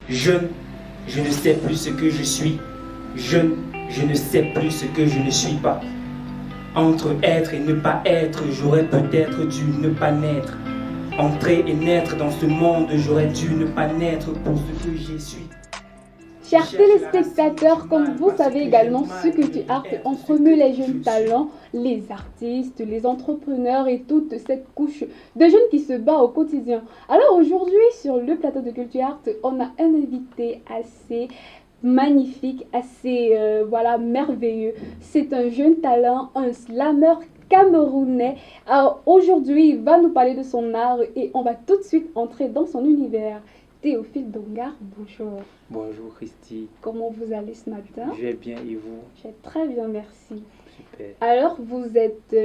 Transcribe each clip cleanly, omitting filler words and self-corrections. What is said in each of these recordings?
Jeune, je ne sais plus ce que je suis. Jeune, je ne sais plus ce que je ne suis pas. Entre être et ne pas être, j'aurais peut-être dû ne pas naître. Entrer et naître dans ce monde, j'aurais dû ne pas naître pour ce que j'ai suis. Chers téléspectateurs, comme vous savez également, ce Culture Art entremeut les jeunes talents, les artistes, les entrepreneurs et toute cette couche de jeunes qui se bat au quotidien. Alors aujourd'hui, sur le plateau de Culture Art, on a un invité assez magnifique, assez merveilleux. C'est un jeune talent, un slammer camerounais. Alors aujourd'hui, il va nous parler de son art et on va tout de suite entrer dans son univers. Théophile Dongar, bonjour. Bonjour Christy. Comment vous allez ce matin? Je vais bien et vous? Je vais très bien, merci. Super. Alors, vous êtes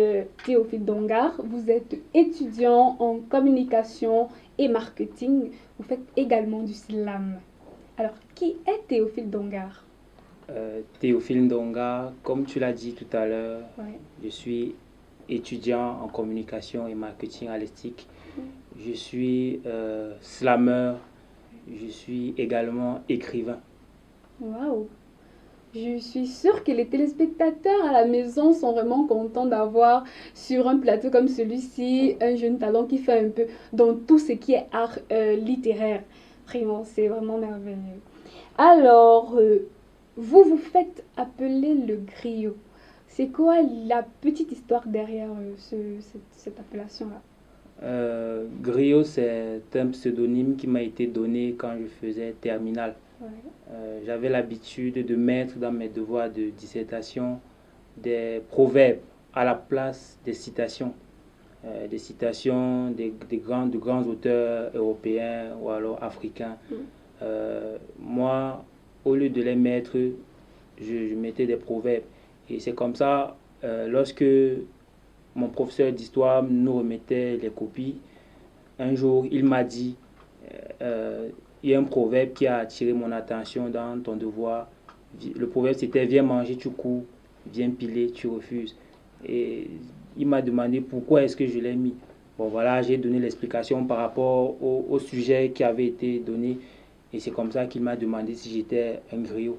Théophile Dongar, vous êtes étudiant en communication et marketing. Vous faites également du slam. Alors, qui est Théophile Dongar? Théophile Dongar, comme tu l'as dit tout à l'heure, Ouais. je suis étudiant en communication et marketing à l'ESTIC. Je suis slammer. Je suis également écrivain. Waouh! Je suis sûre que les téléspectateurs à la maison sont vraiment contents d'avoir sur un plateau comme celui-ci un jeune talent qui fait un peu dans tout ce qui est art littéraire. Vraiment, c'est vraiment merveilleux. Alors, vous faites appeler le griot. C'est quoi la petite histoire derrière cette appellation-là? Griot, c'est un pseudonyme qui m'a été donné quand je faisais terminale. Ouais. J'avais l'habitude de mettre dans mes devoirs de dissertation des proverbes à la place des citations. Des citations de grands auteurs européens ou alors africains. Moi, au lieu de les mettre, je mettais des proverbes. Et c'est comme ça, lorsque mon professeur d'histoire nous remettait les copies, un jour, il m'a dit, il y a un proverbe qui a attiré mon attention dans ton devoir. Le proverbe, c'était « Viens manger, tu cours, viens piler, tu refuses ». Et il m'a demandé pourquoi est-ce que je l'ai mis. Bon, voilà, j'ai donné l'explication par rapport au sujet qui avait été donné. Et c'est comme ça qu'il m'a demandé si j'étais un griot.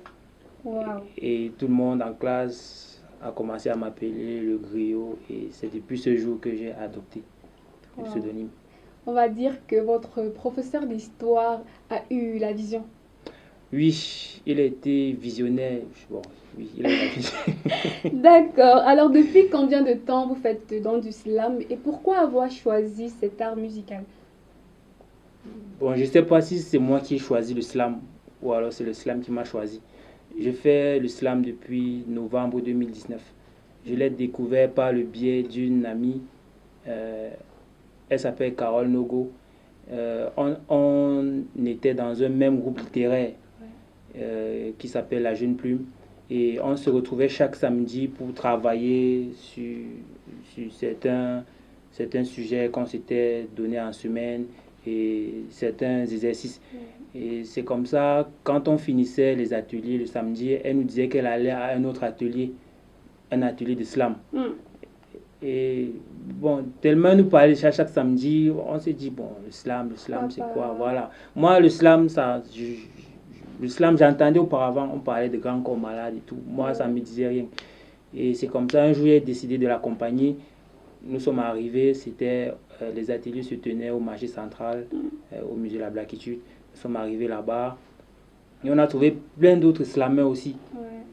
Wow. Et tout le monde en classe a commencé à m'appeler le griot. Et c'est depuis ce jour que j'ai adopté le pseudonyme. On va dire que votre professeur d'histoire a eu la vision. Oui, il a été visionnaire. Bon, oui, il a eu la vision. D'accord. Alors, depuis combien de temps vous faites dans du slam et pourquoi avoir choisi cet art musical? Bon, je ne sais pas si c'est moi qui ai choisi le slam ou alors c'est le slam qui m'a choisi. Je fais le slam depuis novembre 2019. Je l'ai découvert par le biais d'une amie. Elle s'appelle Carole Nogo. On était dans un même groupe littéraire qui s'appelle La Jeune Plume. Et on se retrouvait chaque samedi pour travailler sur certains sujets qu'on s'était donné en semaine et certains exercices. Et c'est comme ça, quand on finissait les ateliers le samedi, elle nous disait qu'elle allait à un autre atelier, un atelier de slam. Et bon, tellement nous parlait chaque samedi, on s'est dit, bon, le slam, c'est quoi? Voilà. Moi, le slam, j'entendais auparavant, on parlait de grands corps malades et tout. Moi, ça ne me disait rien. Et c'est comme ça, un jour, j'ai décidé de l'accompagner. Nous sommes arrivés, les ateliers se tenaient au marché central, au musée de la Blackitude. Nous sommes arrivés là-bas. Et on a trouvé plein d'autres slammers aussi.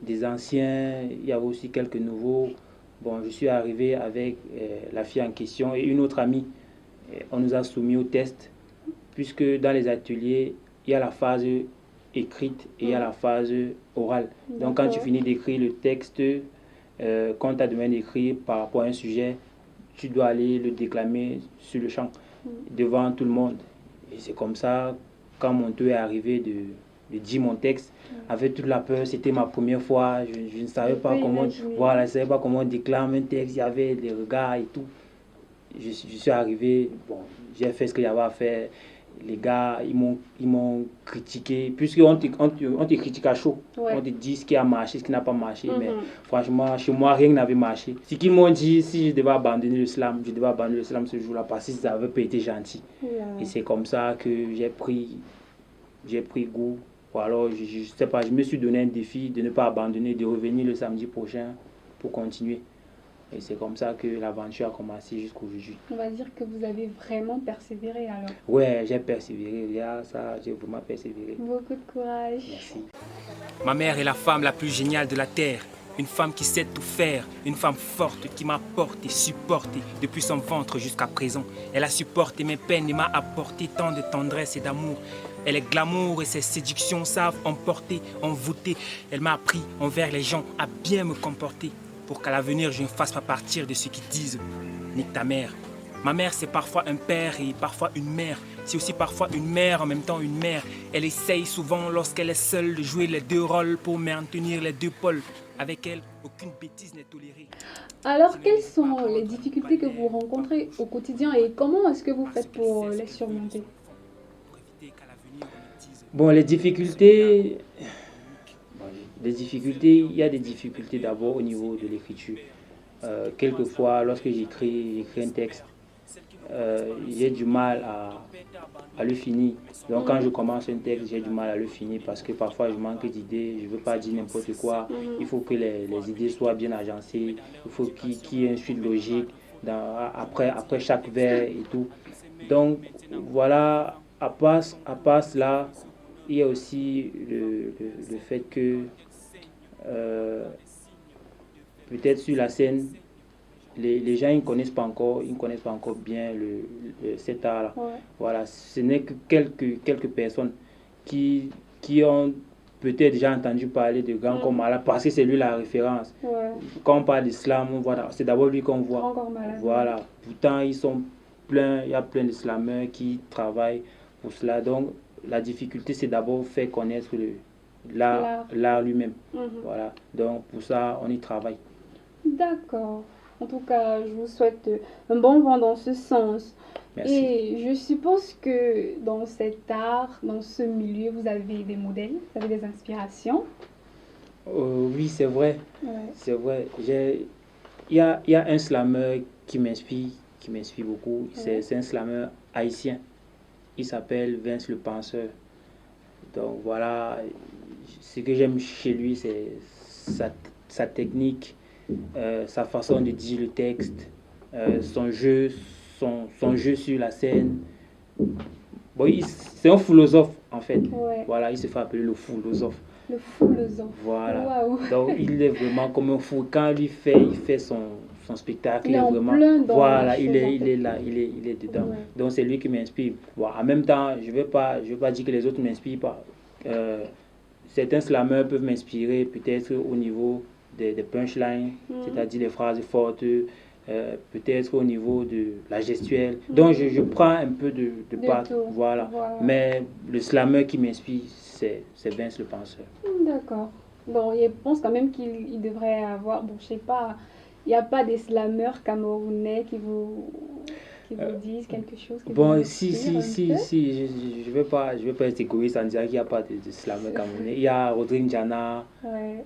Des anciens, il y avait aussi quelques nouveaux. Bon, je suis arrivé avec la fille en question et une autre amie. On nous a soumis au test, puisque dans les ateliers, il y a la phase écrite et il y a la phase orale. Donc, quand tu finis d'écrire le texte qu'on t'a demandé d'écrire par rapport à un sujet, tu dois aller le déclamer sur le champ, devant tout le monde. Et c'est comme ça, quand mon tour est arrivé de dire mon texte, avec toute la peur, c'était ma première fois, je ne savais pas comment, voilà, je savais pas comment on déclame un texte, il y avait des regards et tout. Je suis arrivé, bon, j'ai fait ce qu'il y avait à faire. Les gars, ils m'ont critiqué, puisqu'on te critique à chaud. On te dit ce qui a marché, ce qui n'a pas marché. Mais franchement, chez moi, rien n'avait marché. Ce qu'ils m'ont dit, si je devais abandonner le slam, je devais abandonner le slam ce jour-là, parce que ça n'avait pas été gentil. Et c'est comme ça que j'ai pris j'ai pris goût. Ou alors, je ne sais pas, je me suis donné un défi de ne pas abandonner, de revenir le samedi prochain pour continuer. Et c'est comme ça que l'aventure a commencé jusqu'aujourd'hui. On va dire que vous avez vraiment persévéré alors. Ouais, j'ai persévéré. Ça, j'ai vraiment persévéré. Beaucoup de courage. Merci. Ma mère est la femme la plus géniale de la terre. Une femme qui sait tout faire, une femme forte qui m'a porté, supporté depuis son ventre jusqu'à présent. Elle a supporté mes peines et m'a apporté tant de tendresse et d'amour. Elle est glamour et ses séductions savent emporter, envoûter. Elle m'a appris envers les gens à bien me comporter pour qu'à l'avenir je ne fasse pas partir de ceux qui disent « nique ta mère ». Ma mère, c'est parfois un père et parfois une mère. C'est aussi parfois une mère en même temps une mère. Elle essaye souvent lorsqu'elle est seule de jouer les deux rôles pour maintenir les deux pôles. Avec elle, aucune bêtise n'est tolérée. Alors, quelles sont les difficultés que vous rencontrez au quotidien et comment est-ce que vous faites pour les surmonter? Bon, les difficultés, il y a des difficultés d'abord au niveau de l'écriture. Quelquefois, lorsque j'écris un texte, j'ai du mal à le finir. Donc quand je commence un texte, j'ai du mal à le finir parce que parfois je manque d'idées, je ne veux pas dire n'importe quoi. Il faut que les idées soient bien agencées, il faut qu'il y ait une suite logique après chaque vers et tout. Donc voilà, à part cela, il y a aussi le fait que peut-être sur la scène, les gens ils ne connaissent pas encore bien cet art-là. Ouais. Voilà, ce n'est que quelques personnes qui ont peut-être déjà entendu parler de Grand Corps Malade parce que c'est lui la référence. Ouais. Quand on parle d'islam, voilà, c'est d'abord lui qu'on voit. Grand Corps Malade. Voilà, pourtant ils sont plein, il y a plein de slameurs qui travaillent pour cela. Donc la difficulté c'est d'abord faire connaître l'art lui-même. Voilà, donc pour ça on y travaille. D'accord. En tout cas, je vous souhaite un bon vent dans ce sens. Merci. Et je suppose que dans cet art, dans ce milieu, vous avez des modèles, vous avez des inspirations. Oui, c'est vrai. Ouais. C'est vrai. Il y a un slameur qui m'inspire beaucoup. Ouais. C'est un slameur haïtien. Il s'appelle Vince le Penseur. Donc voilà, ce que j'aime chez lui, c'est sa technique, sa façon de dire le texte, son jeu sur la scène. Bon, c'est un philosophe en fait. Ouais. Voilà, il se fait appeler le philosophe. Le philosophe. Voilà. Waouh. Donc il est vraiment comme un fou. Quand il fait son spectacle, Il est en vraiment. plein dans Voilà, la il chose, en est fait. là, il est dedans. Ouais. Donc c'est lui qui m'inspire. Bon, en même temps, je vais pas dire que les autres ne m'inspirent pas. Certains slameurs peuvent m'inspirer peut-être au niveau des punchlines, c'est-à-dire les phrases fortes, peut-être au niveau de la gestuelle. Donc je prends un peu de part. tout. Voilà. Voilà. Mais le slameur qui m'inspire, c'est Vince le Penseur. D'accord. Bon, je pense quand même qu'il devrait avoir, bon, je sais pas, il n'y a pas des slameurs camerounais qui vous disent quelque chose qui vous Bon, inspire un peu? je vais pas être égoïste en disant qu'il n'y a pas de slameurs camerounais. Il y a Rodrigue Njana, Ouais.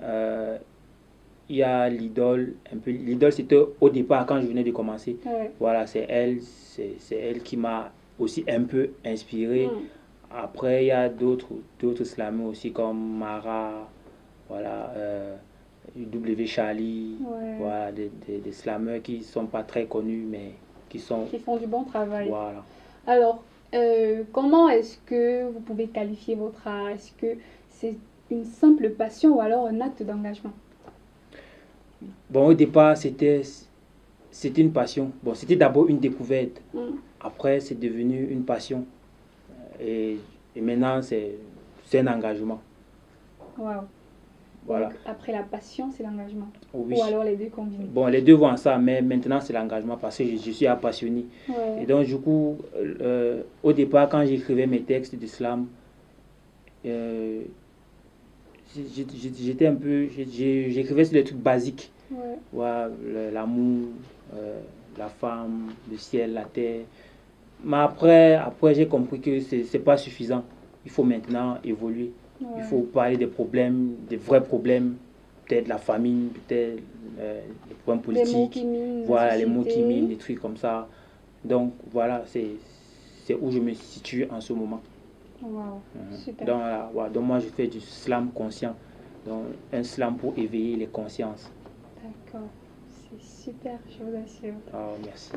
il y a l'idole, un peu. L'idole, c'était au départ quand je venais de commencer. Ouais. Voilà, c'est elle qui m'a aussi un peu inspiré. Après, il y a d'autres slameurs aussi comme Mara, voilà, W. Charlie, Ouais. voilà, des slameurs qui ne sont pas très connus, mais qui Qui font du bon travail. Voilà. Alors, comment est-ce que vous pouvez qualifier votre art? Est-ce que c'est une simple passion ou alors un acte d'engagement? Bon, au départ, c'était une passion. Bon, c'était d'abord une découverte. Après, c'est devenu une passion. Et maintenant, c'est un engagement. Waouh. Voilà. Donc, après la passion, c'est l'engagement. Oui. Ou alors les deux combinés. Bon, les deux vont ensemble, mais maintenant, c'est l'engagement parce que je suis passionné. Ouais. Et donc, du coup, au départ, quand j'écrivais mes textes d'islam, j'étais un peu... J'écrivais sur des trucs basiques. Ouais. Voilà, l'amour, la femme, le ciel, la terre. Mais après j'ai compris que c'est pas suffisant. Il faut maintenant évoluer. Ouais. Il faut parler des problèmes, des vrais problèmes, peut-être la famine, peut-être les problèmes politiques. Les mots qui minent. Voilà, les mots qui minent, des trucs comme ça. Donc voilà, c'est où je me situe en ce moment. Wow, super. Donc, voilà, ouais, donc moi je fais du slam conscient, donc un slam pour éveiller les consciences. D'accord, c'est super, je vous assure. Oh, merci.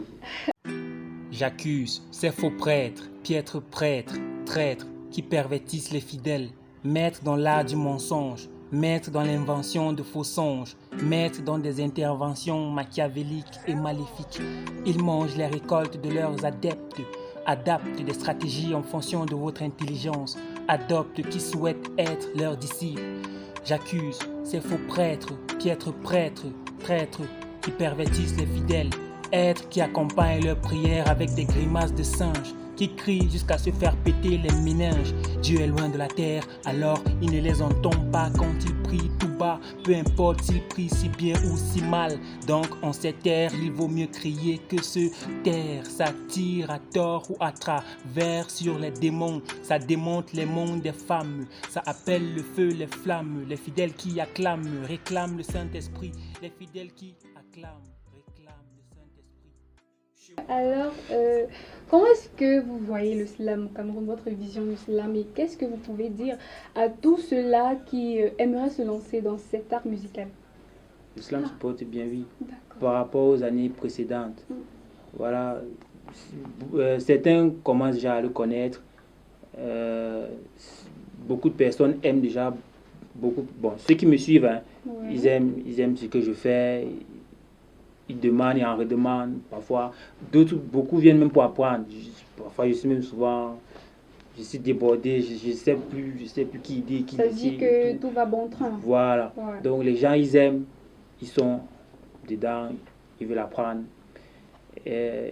J'accuse ces faux prêtres, piètres prêtres, traîtres, qui pervertissent les fidèles, maîtres dans l'art du mensonge, maîtres dans l'invention de faux songes, maîtres dans des interventions machiavéliques et maléfiques. Ils mangent les récoltes de leurs adeptes, adaptent des stratégies en fonction de votre intelligence, adoptent qui souhaitent être leurs disciples. J'accuse ces faux prêtres, piètres prêtres, traîtres, qui pervertissent les fidèles, êtres qui accompagnent leurs prières avec des grimaces de singes, qui crient jusqu'à se faire péter les méninges. Dieu est loin de la terre, alors il ne les entend pas quand ils prient tout bas, peu importe s'ils prient si bien ou si mal. Donc en cette terre, il vaut mieux crier que se taire. Ça tire à tort ou à travers sur les démons, ça démonte les mondes des femmes, ça appelle le feu, les flammes, les fidèles qui acclament, réclament le Saint-Esprit, les fidèles qui acclament. Alors, comment est-ce que vous voyez le slam au Cameroun, votre vision du slam, et qu'est-ce que vous pouvez dire à tous ceux-là qui aimeraient se lancer dans cet art musical? Le slam se porte bien, oui, D'accord. par rapport aux années précédentes. Voilà, certains commencent déjà à le connaître. Beaucoup de personnes aiment déjà beaucoup. Bon, ceux qui me suivent, hein, Ouais. ils aiment ce que je fais. Ils demandent et en redemandent parfois. D'autres, beaucoup viennent même pour apprendre. Parfois, je suis même souvent, je suis débordé, je sais plus qui dit, qui Ça dit décide. que tout va bon train. Voilà. Ouais. Donc les gens, ils aiment, ils sont dedans, ils veulent apprendre. Et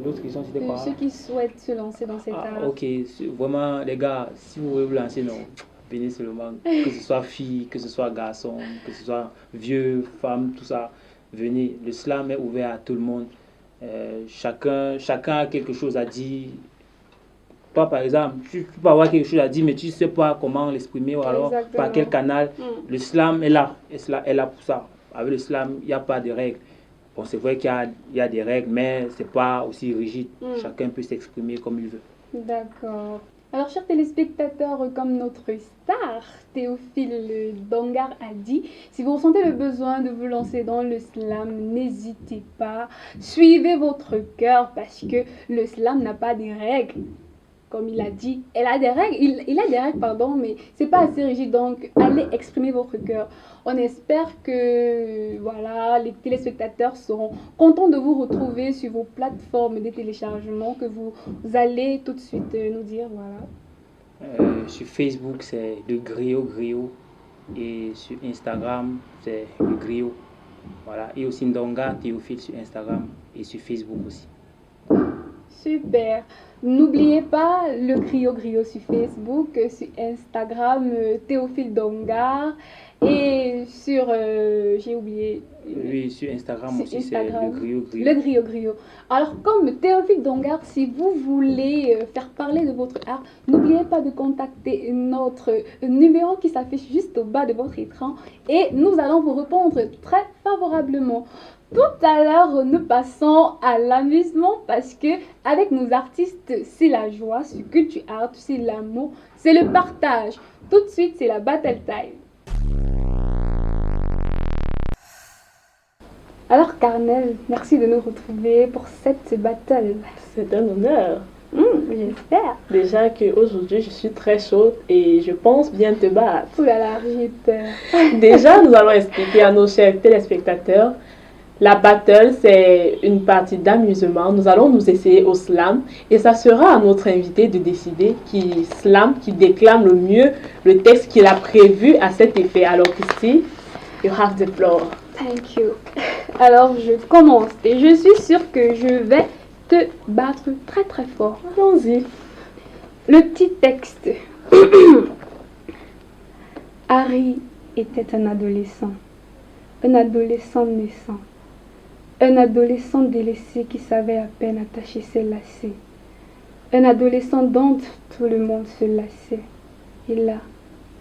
l'autre question, c'était quoi? Ceux qui souhaitent se lancer dans cet art. Ok, vraiment, les gars, si vous voulez vous lancer, non, venez seulement. Que ce soit fille, que ce soit garçon, que ce soit vieux, femme, tout ça, venez. Le slam est ouvert à tout le monde. Chacun a quelque chose à dire. Toi, par exemple, tu peux avoir quelque chose à dire, mais tu ne sais pas comment l'exprimer ou alors Exactement. par quel canal. Le slam est là. Est là pour ça. Avec le slam, il n'y a pas de règles. Bon, c'est vrai qu'il y a des règles, mais ce n'est pas aussi rigide. Chacun peut s'exprimer comme il veut. D'accord. Alors, chers téléspectateurs, comme notre star, Théophile Dongar, a dit, si vous ressentez le besoin de vous lancer dans le slam, n'hésitez pas. Suivez votre cœur parce que le slam n'a pas de règles. Comme il a dit, elle a des règles, il a des règles, pardon, mais c'est pas assez rigide, donc allez exprimer votre cœur. On espère que voilà, les téléspectateurs seront contents de vous retrouver sur vos plateformes de téléchargement, que vous allez tout de suite nous dire, voilà. Sur Facebook, c'est le Griot. Et sur Instagram, c'est le Griot. Voilà. Et aussi Ndonga Théophile sur Instagram et sur Facebook aussi. Super. N'oubliez pas le Griot sur Facebook, sur Instagram, Théophile Dongar. Et sur, j'ai oublié. Oui, sur Instagram sur aussi, Instagram, c'est le Griot. Le Griot. Alors, comme Théophile Dongar, si vous voulez faire parler de votre art, n'oubliez pas de contacter notre numéro qui s'affiche juste au bas de votre écran et nous allons vous répondre très favorablement. Tout à l'heure, nous passons à l'amusement parce que avec nos artistes, c'est la joie, c'est Culture Art, c'est l'amour, c'est le partage. Tout de suite, c'est la Battle Time. Alors Carnel, merci de nous retrouver pour cette battle. C'est un honneur. J'espère. Déjà qu'aujourd'hui je suis très chaude et je pense bien te battre. Ouh là là, j'ai peur. Déjà, nous allons expliquer à nos chers téléspectateurs. La battle, c'est une partie d'amusement. Nous allons nous essayer au slam et ça sera à notre invité de décider qui slam, qui déclame le mieux le texte qu'il a prévu à cet effet. Alors Christy, you have the floor. Thank you. Alors je commence et je suis sûre que je vais te battre très très fort. Allons-y. Le petit texte. Harry était un adolescent naissant. Un adolescent délaissé qui savait à peine attacher ses lacets. Un adolescent dont tout le monde se lassait. Et là,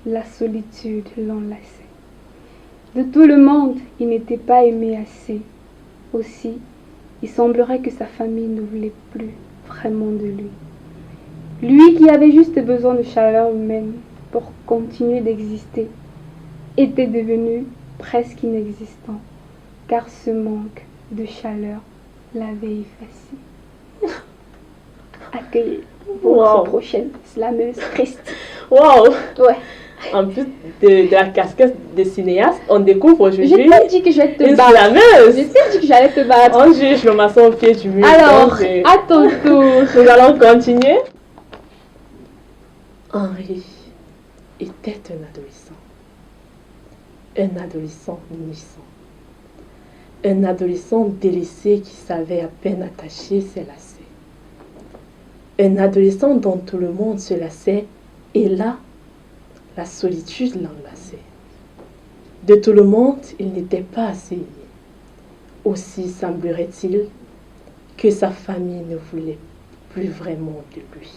la solitude l'enlaçait. De tout le monde, il n'était pas aimé assez. Aussi, il semblerait que sa famille ne voulait plus vraiment de lui. Lui qui avait juste besoin de chaleur humaine pour continuer d'exister, était devenu presque inexistant, car ce manque de chaleur l'avait effacé. Accueillez votre prochaine slameuse Christy. Wow! Ouais. En plus de la casquette de cinéaste, on découvre aujourd'hui Je t'ai dit que je vais te une battre. slameuse. Je t'ai dit que j'allais te battre. On juge le maçon au pied du mur. Alors, Donc, à ton tour. nous allons continuer. Henri était un adolescent. Un adolescent naissant. Un adolescent délaissé qui savait à peine attacher ses lacets. Un adolescent dont tout le monde se lassait, et là, la solitude l'enlaçait. De tout le monde, il n'était pas assez aimé. Aussi semblerait-il que sa famille ne voulait plus vraiment de lui.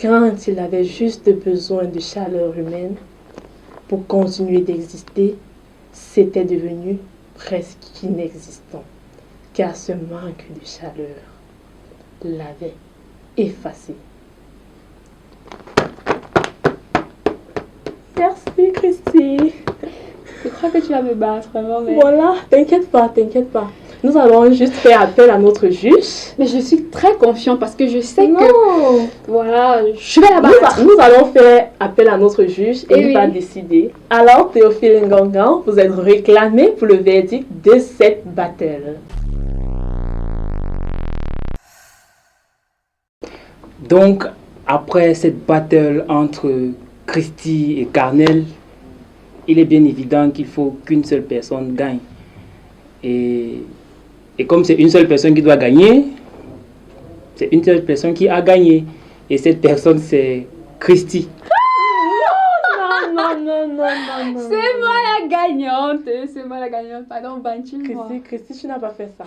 Quand il avait juste besoin de chaleur humaine pour continuer d'exister, c'était devenu presque inexistant, car ce manque de chaleur l'avait effacé. Merci Christy. Je crois que tu vas me battre vraiment, mais... Voilà, t'inquiète pas, t'inquiète pas. Nous allons juste faire appel à notre juge. Mais je suis très confiante parce que je sais Non. que... Voilà, je vais la battre. Nous allons faire appel à notre juge et il oui. va décider. Alors, Théophile Ngangan, vous êtes réclamé pour le verdict de cette battle. Donc, après cette battle entre Christy et Carnel, il est bien évident qu'il faut qu'une seule personne gagne. Et comme c'est une seule personne qui doit gagner, c'est une seule personne qui a gagné. Et cette personne, c'est Christy. Non. C'est moi la gagnante. C'est moi la gagnante. Pardon, bantil-moi. Christy, tu n'as pas fait ça.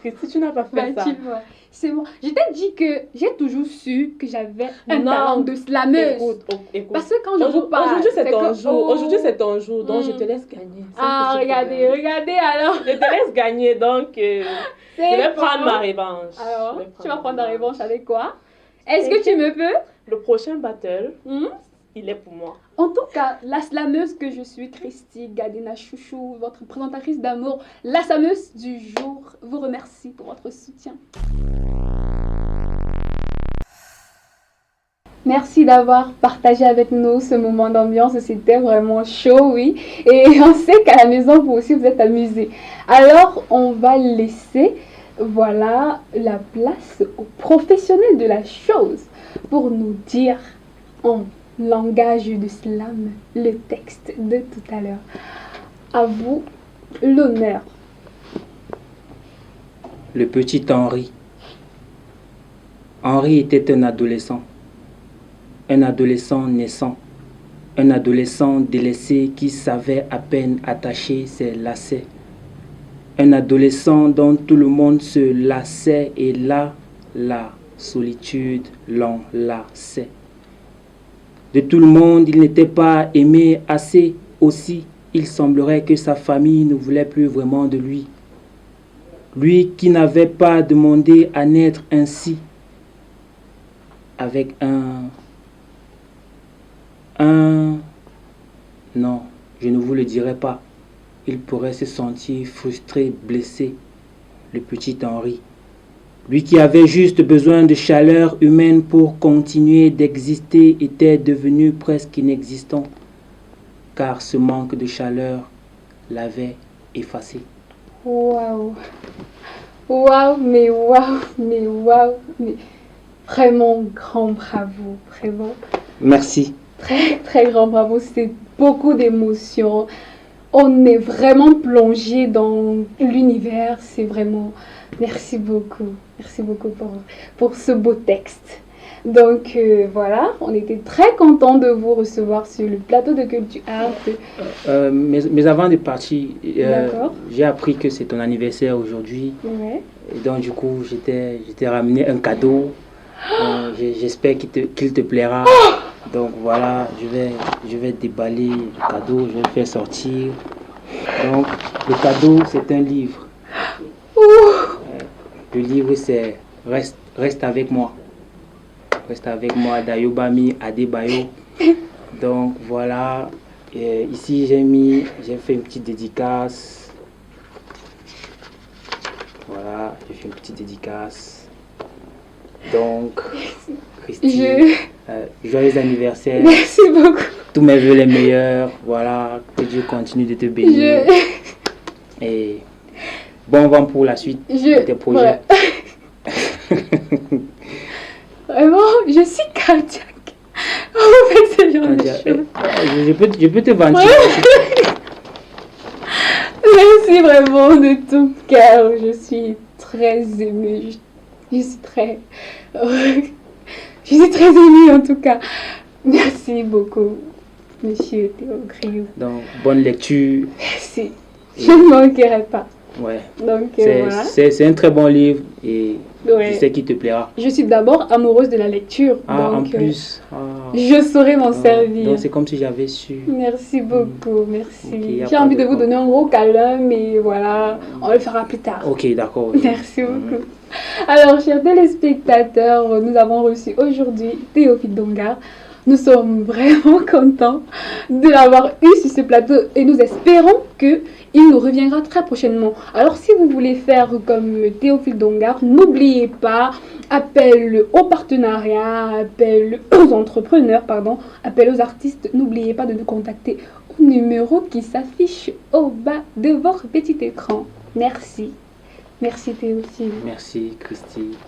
Christy, tu n'as pas fait ça. Bantil-moi. C'est moi. Je t'ai dit que j'ai toujours su que j'avais un Non. talent de slameuse. Écoute. Parce que quand je vous parle... Aujourd'hui, c'est ton que- jour. Oh. Aujourd'hui, c'est ton jour. Donc, je te laisse gagner. C'est Ah, un petit regardez problème. alors. Je te laisse gagner. Donc, je vais prendre ma revanche. Alors, Je vais tu vas prendre ta ma revanche avec quoi? Est-ce que tu me peux? Le prochain battle, Hmm? il est pour moi. En tout cas, la slameuse que je suis, Christy Gadena Chouchou, votre présentatrice d'amour, la slameuse du jour, vous remercie pour votre soutien. Merci d'avoir partagé avec nous ce moment d'ambiance, c'était vraiment chaud, oui. Et on sait qu'à la maison, vous aussi, vous êtes amusés. Alors, on va laisser, voilà, la place aux professionnels de la chose pour nous dire en langage de slam le texte de tout à l'heure. À vous l'honneur. Le petit Henri. Henri était un adolescent naissant, un adolescent délaissé qui savait à peine attacher ses lacets, un adolescent dont tout le monde se lassait et là, la solitude l'enlaçait. De tout le monde, il n'était pas aimé assez aussi. Il semblerait que sa famille ne voulait plus vraiment de lui. Lui qui n'avait pas demandé à naître ainsi, avec non, je ne vous le dirai pas. Il pourrait se sentir frustré, blessé, le petit Henri. Lui qui avait juste besoin de chaleur humaine pour continuer d'exister était devenu presque inexistant, car ce manque de chaleur l'avait effacé. Waouh! Waouh, mais vraiment grand bravo, vraiment. Merci. Très, très grand bravo, c'est beaucoup d'émotions. On est vraiment plongé dans l'univers, c'est vraiment... Merci beaucoup pour ce beau texte. Donc voilà, on était très contents de vous recevoir sur le plateau de Culture Art. Mais avant de partir, D'accord. j'ai appris que c'est ton anniversaire aujourd'hui. Ouais. Et donc du coup, je t'ai ramené un cadeau. J'espère qu'il te plaira. Donc voilà, je vais déballer le cadeau, je vais le faire sortir. Donc le cadeau, c'est un livre. Le livre, c'est Reste avec moi. reste avec moi Dayobami Adebayo. Donc voilà, et ici j'ai fait une petite dédicace. Voilà, j'ai fait une petite dédicace. Donc, Christine, joyeux anniversaire. Merci beaucoup. Tous mes vœux les meilleurs. Voilà, que Dieu continue de te bénir. Et bon vent pour la suite de tes projets. Vraiment, je suis cardiaque. Vous faites ce genre de choses. Je peux te vanter. Merci vraiment de tout cœur. Je suis très émue. Je suis très émue en tout cas. Merci beaucoup, monsieur Théo Griou. Donc, bonne lecture. Merci. Je ne manquerai pas. Ouais. Donc, voilà. C'est un très bon livre et ouais. Je sais qu'il te plaira. Je suis d'abord amoureuse de la lecture. Ah, donc, en plus. je saurais m'en servir. Donc, c'est comme si j'avais su. Merci beaucoup, merci. Okay, j'ai envie de vous donner un gros câlin, mais voilà, on le fera plus tard. Ok, d'accord. Merci beaucoup. Alors, chers téléspectateurs, nous avons reçu aujourd'hui Théophile Dongar. Nous sommes vraiment contents de l'avoir eu sur ce plateau et nous espérons qu'il nous reviendra très prochainement. Alors, si vous voulez faire comme Théophile Dongar, n'oubliez pas, appel aux partenariats, appel aux entrepreneurs, appel aux artistes. N'oubliez pas de nous contacter au numéro qui s'affiche au bas de votre petit écran. Merci. Merci Théophile. Merci Christy.